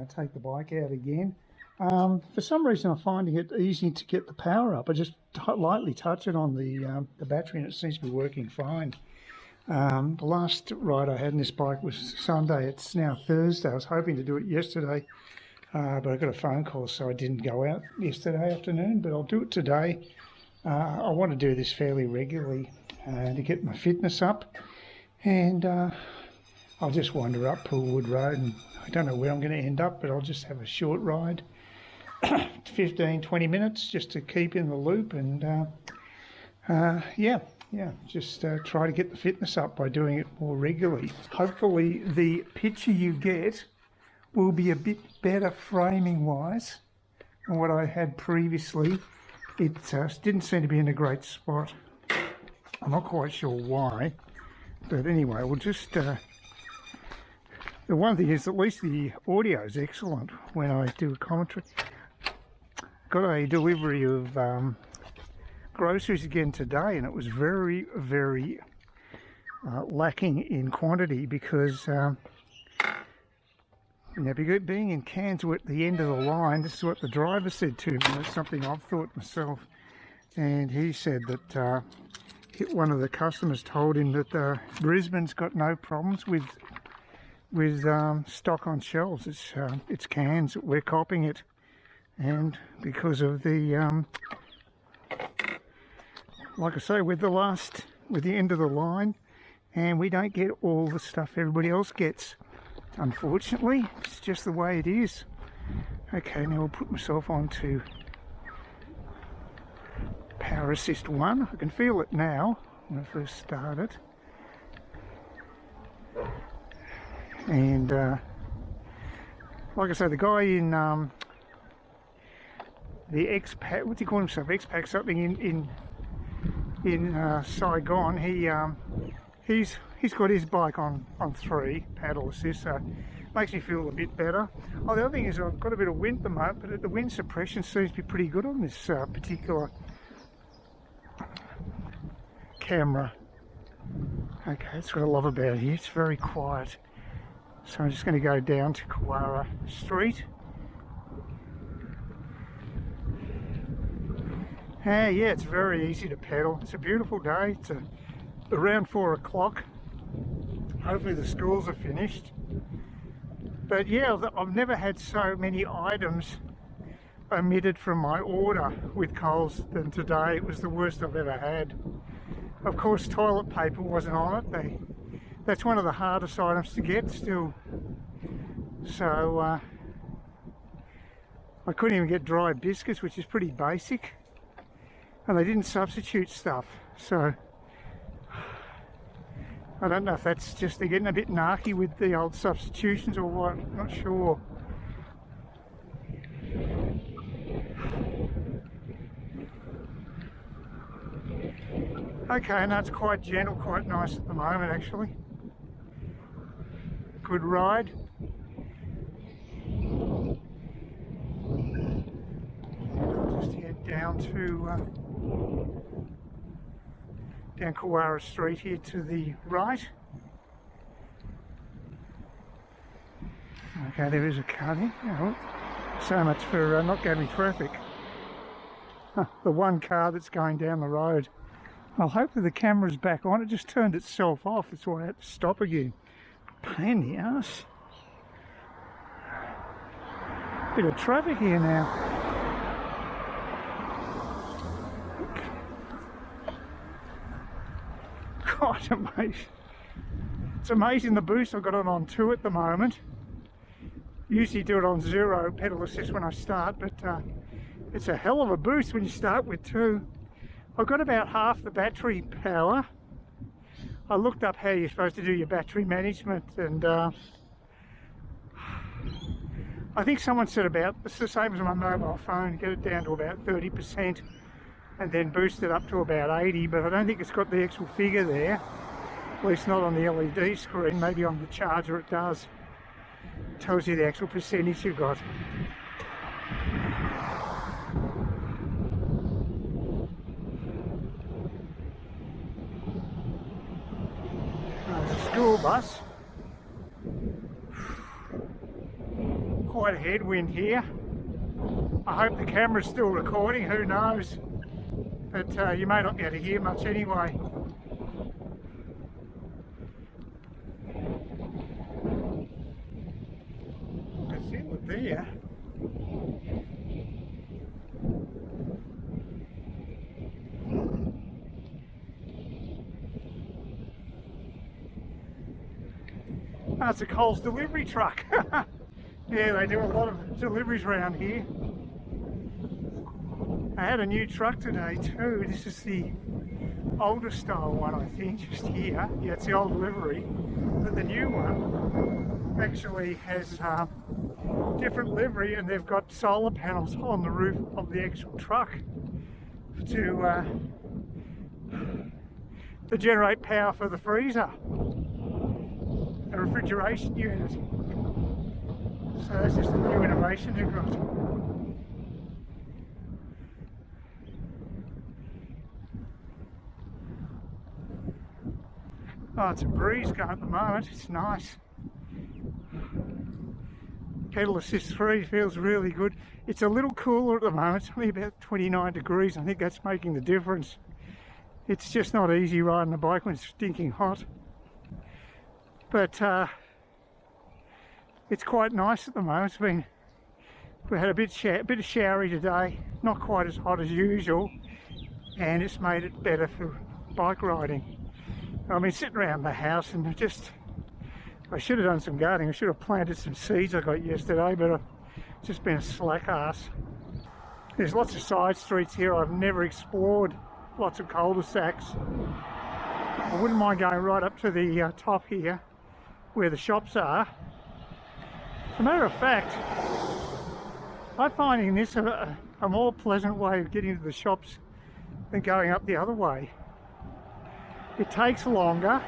take the bike out again. For some reason I'm finding it easy to get the power up. I just lightly touch it on the battery and it seems to be working fine. The last ride I had in this bike was Sunday. It's now Thursday. I was hoping to do it yesterday, but I got a phone call, so I didn't go out yesterday afternoon, but I'll do it today. I want to do this fairly regularly to get my fitness up, and I'll just wander up Poolwood Road, and I don't know where I'm going to end up, but I'll just have a short ride, 15-20 minutes, just to keep in the loop, and just try to get the fitness up by doing it more regularly. Hopefully the picture you get will be a bit better framing wise than what I had previously. It didn't seem to be in a great spot. I'm not quite sure why, but anyway, we'll just the one thing is at least the audio is excellent when I do a commentary. Got a delivery of groceries again today, and it was very lacking in quantity because being in Cairns at the end of the line, this is what the driver said to me. It's something I've thought myself, and he said that one of the customers told him that Brisbane's got no problems with stock on shelves. It's Cairns, we're copying it, and because of the like I say, with the end of the line, and we don't get all the stuff everybody else gets. Unfortunately, it's just the way it is. Okay, now I'll put myself on to Power Assist 1. I can feel it now when I first started. And like I say, the guy in the X-Pac, what's he call himself? X-Pac something in Saigon, he's got his bike on 3 paddle assist, so it makes me feel a bit better. Oh, the other thing is I've got a bit of wind at the moment, but the wind suppression seems to be pretty good on this particular camera. Okay, that's what I love about here. It's very quiet. So I'm just going to go down to Kewarra Street. Yeah, it's very easy to pedal. It's a beautiful day. It's around 4 o'clock. Hopefully the schools are finished. But yeah, I've never had so many items omitted from my order with Coles than today. It was the worst I've ever had. Of course, toilet paper wasn't on it. That's one of the hardest items to get still. So I couldn't even get dry biscuits, which is pretty basic. And they didn't substitute stuff, so I don't know if that's just they're getting a bit narky with the old substitutions or what, I'm not sure. Okay, no, it's quite gentle, quite nice at the moment actually. Good ride. I'll just head down to down Kewarra Street here to the right. Okay, there is a car there. Oh, so much for not getting traffic. The one car that's going down the road. Well, hopefully the camera's back on. It just turned itself off. That's why I had to stop again. Pain in the ass. Bit of traffic here now. God, amazing. It's amazing the boost I've got it on 2 at the moment. Usually do it on 0 pedal assist when I start, but it's a hell of a boost when you start with 2. I've got about half the battery power. I looked up how you're supposed to do your battery management, and I think someone said it's the same as my mobile phone, get it down to about 30%. And then boost it up to about 80, but I don't think it's got the actual figure there, at least not on the LED screen. Maybe on the charger it does. It tells you the actual percentage you've got. There's a school bus. quite a headwind here. I hope the camera's still recording, who knows, but you may not be able to hear much anyway. I can feel it there. That's a Coles delivery truck. Yeah, they do a lot of deliveries around here. I had a new truck today too. This is the older style one, I think, just here. Yeah, it's the old livery. But the new one actually has different livery, and they've got solar panels on the roof of the actual truck to generate power for the freezer, the refrigeration unit. So that's just a new innovation they've got. Oh, it's a breeze going at the moment, it's nice. Pedal assist 3 feels really good. It's a little cooler at the moment, it's only about 29 degrees. I think that's making the difference. It's just not easy riding a bike when it's stinking hot. But it's quite nice at the moment. We had a bit of showery today, not quite as hot as usual, and it's made it better for bike riding. I've been sitting around the house and I should have done some gardening. I should have planted some seeds I got yesterday, but I've just been a slack ass. There's lots of side streets here I've never explored, lots of cul-de-sacs. I wouldn't mind going right up to the top here where the shops are. As a matter of fact, I'm finding this a more pleasant way of getting to the shops than going up the other way. It takes longer,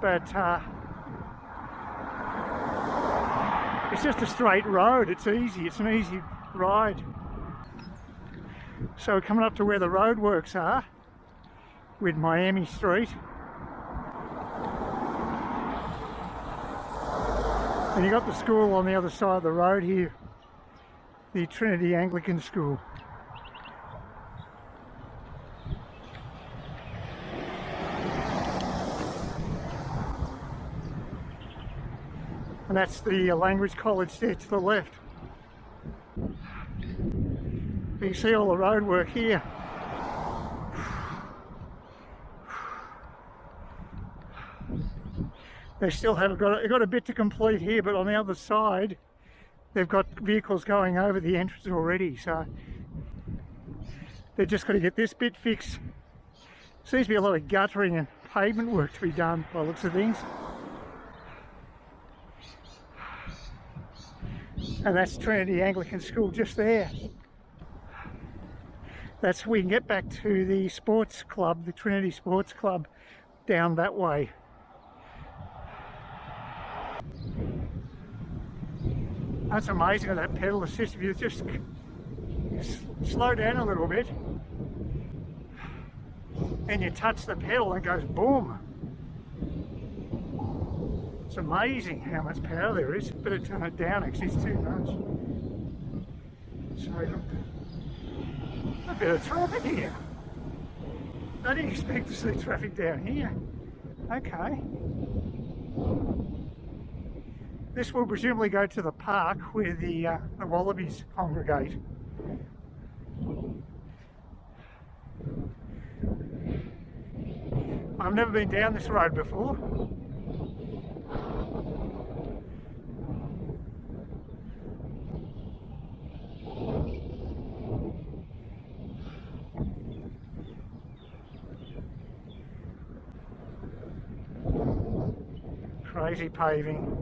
but it's just a straight road. It's easy. It's an easy ride. So coming up to where the roadworks are with Miami Street. And you got the school on the other side of the road here, the Trinity Anglican School. And that's the language college there to the left. You can see all the road work here. They still haven't got a bit to complete here, but on the other side they've got vehicles going over the entrance already, so they've just got to get this bit fixed. Seems to be a lot of guttering and pavement work to be done by the looks of things. And that's Trinity Anglican School just there. That's we can get back to the sports club, the Trinity Sports Club, down that way. That's amazing with that pedal assist. If you just slow down a little bit and you touch the pedal and it goes boom. It's amazing how much power there is. Better turn it down, actually it's too much. So a bit of traffic here. I didn't expect to see traffic down here. Okay. This will presumably go to the park where the wallabies congregate. I've never been down this road before. Crazy paving.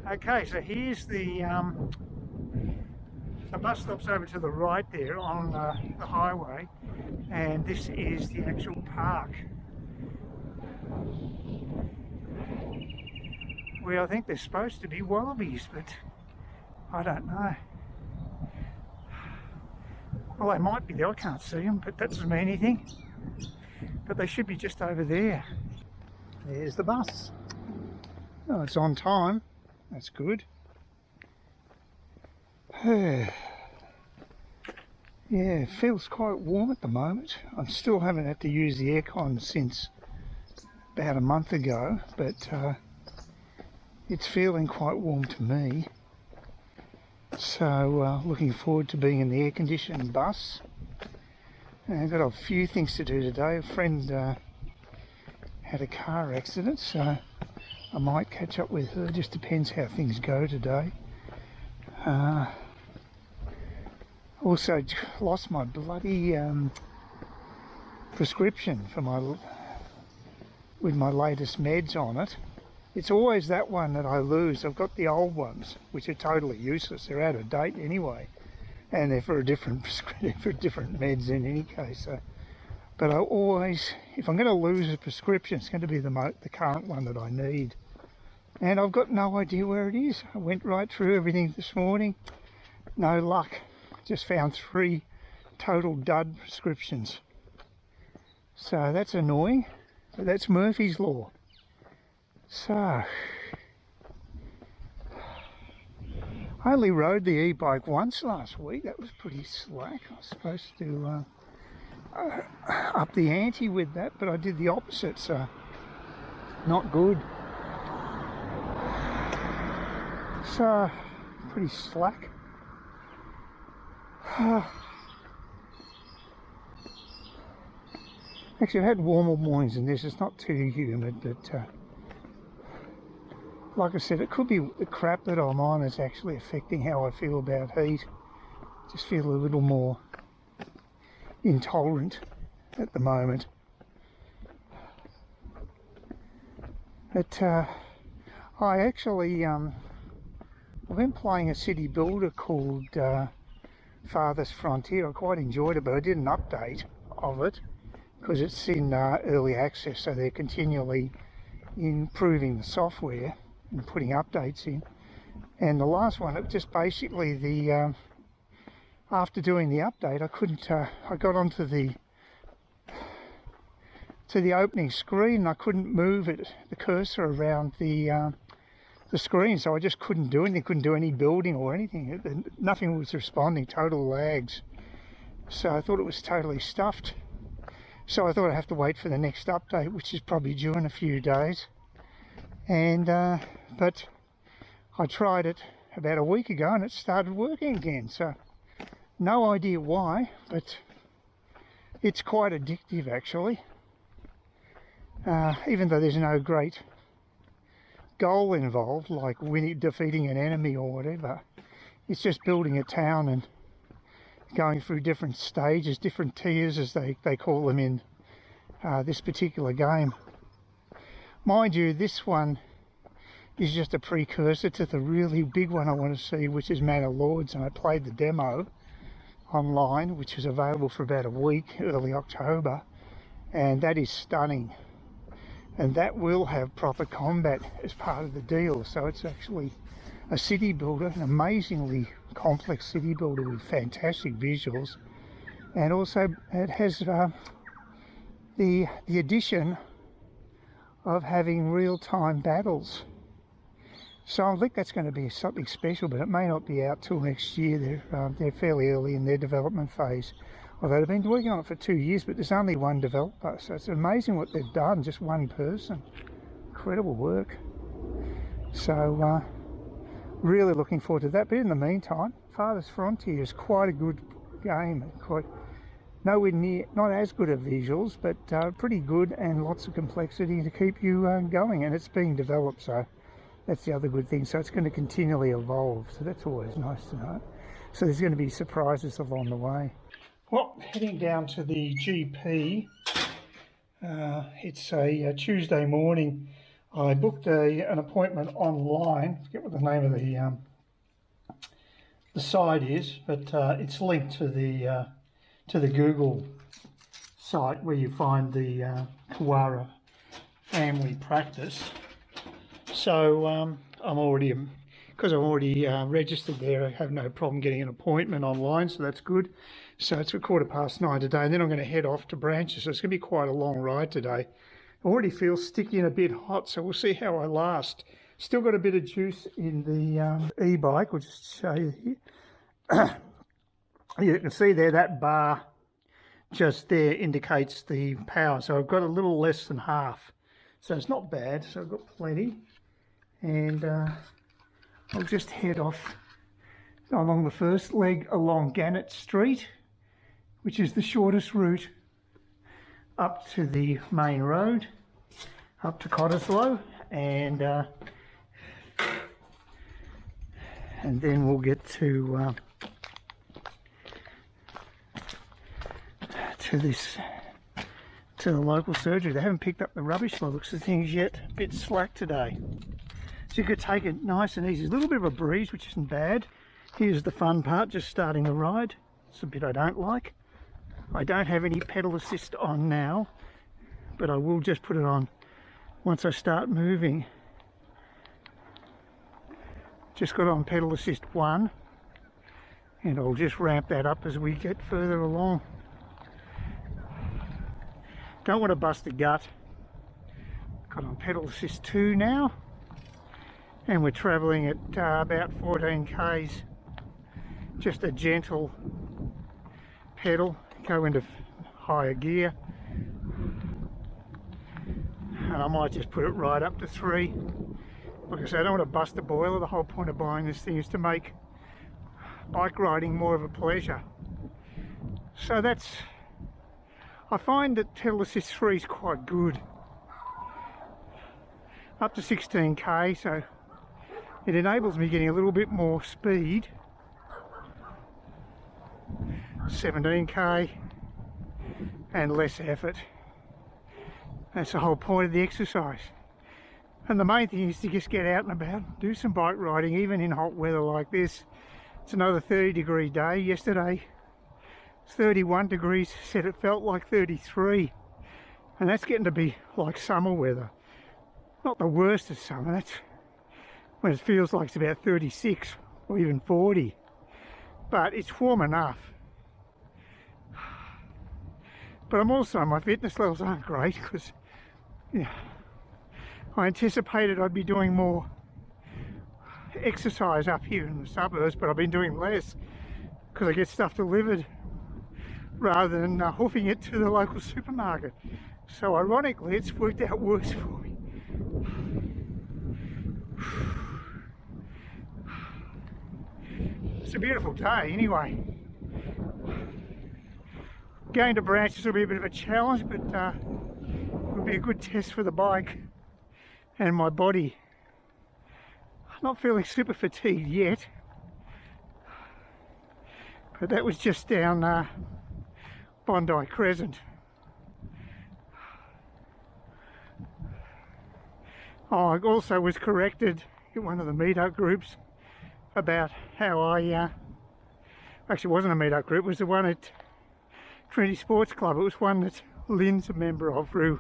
Okay, so here's the bus stop's over to the right there on the highway, and this is the actual park where I think there's supposed to be wallabies, but I don't know. Well, they might be there, I can't see them, but that doesn't mean anything. But they should be just over there. There's the bus. Oh, it's on time. That's good. Yeah, it feels quite warm at the moment. I still haven't had to use the aircon since about a month ago, but it's feeling quite warm to me. So looking forward to being in the air-conditioned bus. And I've got a few things to do today. A friend had a car accident, so I might catch up with her. Just depends how things go today. Also lost my bloody prescription for with my latest meds on it. It's always that one that I lose. I've got the old ones, which are totally useless. They're out of date anyway, and they're for a different for different meds in any case. But I always, if I'm going to lose a prescription, it's going to be the current one that I need. And I've got no idea where it is. I went right through everything this morning. No luck. Just found 3 total dud prescriptions. So that's annoying. But that's Murphy's Law. So, I only rode the e-bike once last week. That was pretty slack. I was supposed to up the ante with that, but I did the opposite, so not good. So, pretty slack. Actually, I've had warmer mornings than this. It's not too humid, but like I said, it could be the crap that I'm on is actually affecting how I feel about heat. Just feel a little more intolerant at the moment. But I actually I've been playing a city builder called Farthest Frontier. I quite enjoyed it, but I did an update of it because it's in early access, so they're continually improving the software and putting updates in. And the last one, it just basically the after doing the update, I couldn't. I got onto the opening screen, and I couldn't move the cursor around the screen, so I just couldn't do anything. Couldn't do any building or anything. Nothing was responding. Total lags. So I thought it was totally stuffed. So I thought I'd have to wait for the next update, which is probably due in a few days. And but I tried it about a week ago, and it started working again. So no idea why, but it's quite addictive actually. Even though there's no great goal involved, like defeating an enemy or whatever, it's just building a town and going through different stages, different tiers as they call them in this particular game. Mind you, this one is just a precursor to the really big one I want to see, which is Manor Lords, and I played the demo online, which is available for about a week, early October, and that is stunning. And that will have proper combat as part of the deal. So it's actually a city builder, an amazingly complex city builder with fantastic visuals. And also it has the addition of having real-time battles. So I think that's going to be something special, but it may not be out till next year. They're fairly early in their development phase. Although they've been working on it for 2 years, but there's only one developer, so it's amazing what they've done, just one person. Incredible work. So really looking forward to that. But in the meantime, Farthest Frontier is quite a good game. Nowhere near, not as good at visuals, but pretty good, and lots of complexity to keep you going. And it's being developed, so that's the other good thing. So it's going to continually evolve, so that's always nice to know. So there's going to be surprises along the way. Well, heading down to the GP. It's a Tuesday morning. I booked an appointment online. I forget what the name of the site is, but it's linked to the Google site where you find the Kewarra family practice. So I'm already, because I'm already registered there, I have no problem getting an appointment online, so that's good. So it's 9:15 today, and then I'm going to head off to Branches. So it's going to be quite a long ride today. I already feel sticky and a bit hot, so we'll see how I last. Still got a bit of juice in the e-bike. We'll just show you here. You can see there that bar just there indicates the power. So I've got a little less than half. So it's not bad. So I've got plenty. And I'll just head off along the first leg along Gannett Street, which is the shortest route up to the main road, up to Cottesloe, and then we'll get to the local surgery. They haven't picked up the rubbish by the looks of things yet. A bit slack today, so you could take it nice and easy. There's a little bit of a breeze, which isn't bad. Here's the fun part, just starting the ride. It's a bit I don't like. I don't have any pedal assist on now, but I will just put it on once I start moving. Just got on pedal assist 1, and I'll just ramp that up as we get further along. Don't want to bust a gut. Got on pedal assist 2 now, and we're travelling at about 14 k's. Just a gentle pedal, go into higher gear, and I might just put it right up to 3. Like I said, I don't want to bust a boiler. The whole point of buying this thing is to make bike riding more of a pleasure. So that's, I find that pedal assist 3 is quite good. Up to 16k, so it enables me getting a little bit more speed. 17k and less effort. That's the whole point of the exercise. And the main thing is to just get out and about, do some bike riding, even in hot weather like this. It's another 30-degree day. Yesterday it's 31 degrees, said it felt like 33, and that's getting to be like summer weather. Not the worst of summer, that's when it feels like it's about 36 or even 40, but it's warm enough. But I'm also, my fitness levels aren't great because I anticipated I'd be doing more exercise up here in the suburbs, but I've been doing less because I get stuff delivered rather than hoofing it to the local supermarket. So ironically, it's worked out worse for me. It's a beautiful day anyway. Going to branches will be a bit of a challenge, but it'll be a good test for the bike and my body. I'm not feeling super fatigued yet, but that was just down Bondi Crescent. Oh, I also was corrected in one of the meetup groups about how I actually, it wasn't a meetup group, it was the one at Trinity Sports Club. It was one that Lynn's a member of through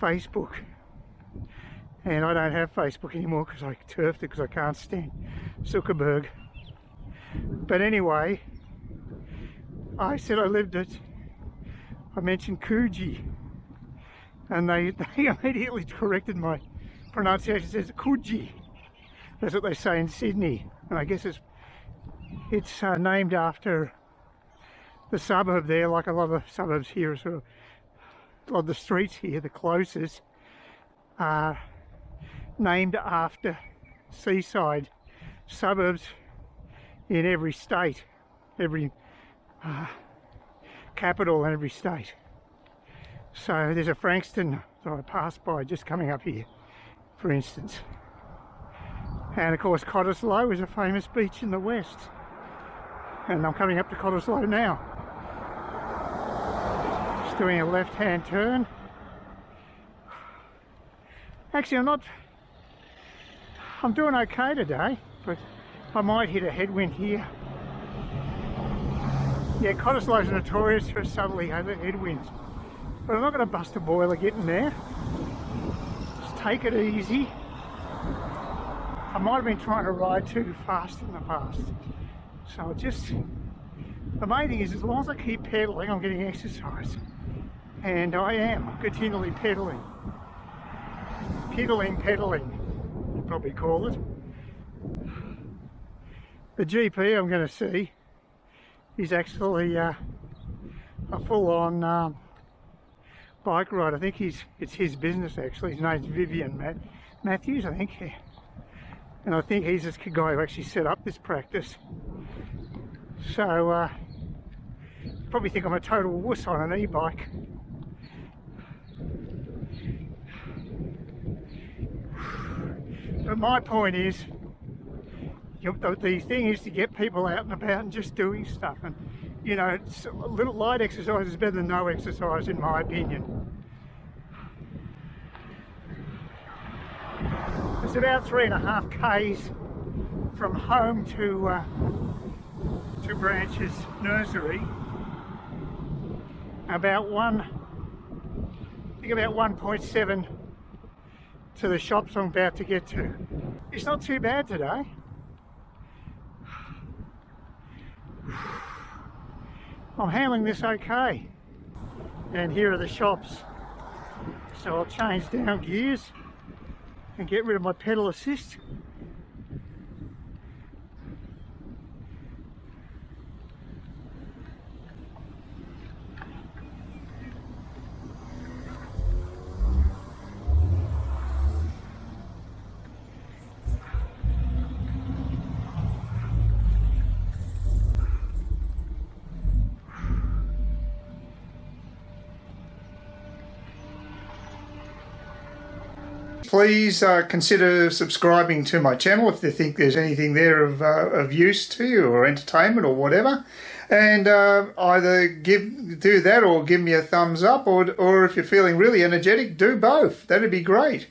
Facebook, and I don't have Facebook anymore because I turfed it because I can't stand Zuckerberg. But anyway, I said I lived at, I mentioned Coogee, and they immediately corrected my pronunciation. It says Coogee. That's what they say in Sydney, and I guess it's named after the suburb there, like a lot of the suburbs here. Sort of, a lot of the streets here, the closest, are named after seaside suburbs in every state, every capital in every state. So there's a Frankston that I passed by just coming up here, for instance. And of course Cottesloe is a famous beach in the west. And I'm coming up to Cottesloe now. Just doing a left-hand turn. Actually, I'm doing okay today, but I might hit a headwind here. Yeah, Cottesloe's notorious for southerly headwinds, but I'm not going to bust a boiler getting there. Just take it easy. I might have been trying to ride too fast in the past, so just, the main thing is as long as I keep pedaling, I'm getting exercise, and I am continually pedaling. would probably call it. The GP I'm going to see is actually a full-on bike ride. I think it's his business actually. His name's Vivian Matthews, I think. And I think he's this guy who actually set up this practice. So, probably think I'm a total wuss on an e-bike. But my point is, the thing is to get people out and about and just doing stuff. And, you know, a little light exercise is better than no exercise in my opinion. It's about 3.5 k's from home to Branch's nursery. About 1.7 to the shops I'm about to get to. It's not too bad today. I'm handling this okay. And here are the shops. So I'll change down gears and get rid of my pedal assist. Please consider subscribing to my channel if you think there's anything there of use to you or entertainment or whatever, and either do that or give me a thumbs up, or if you're feeling really energetic, do both. That'd be great.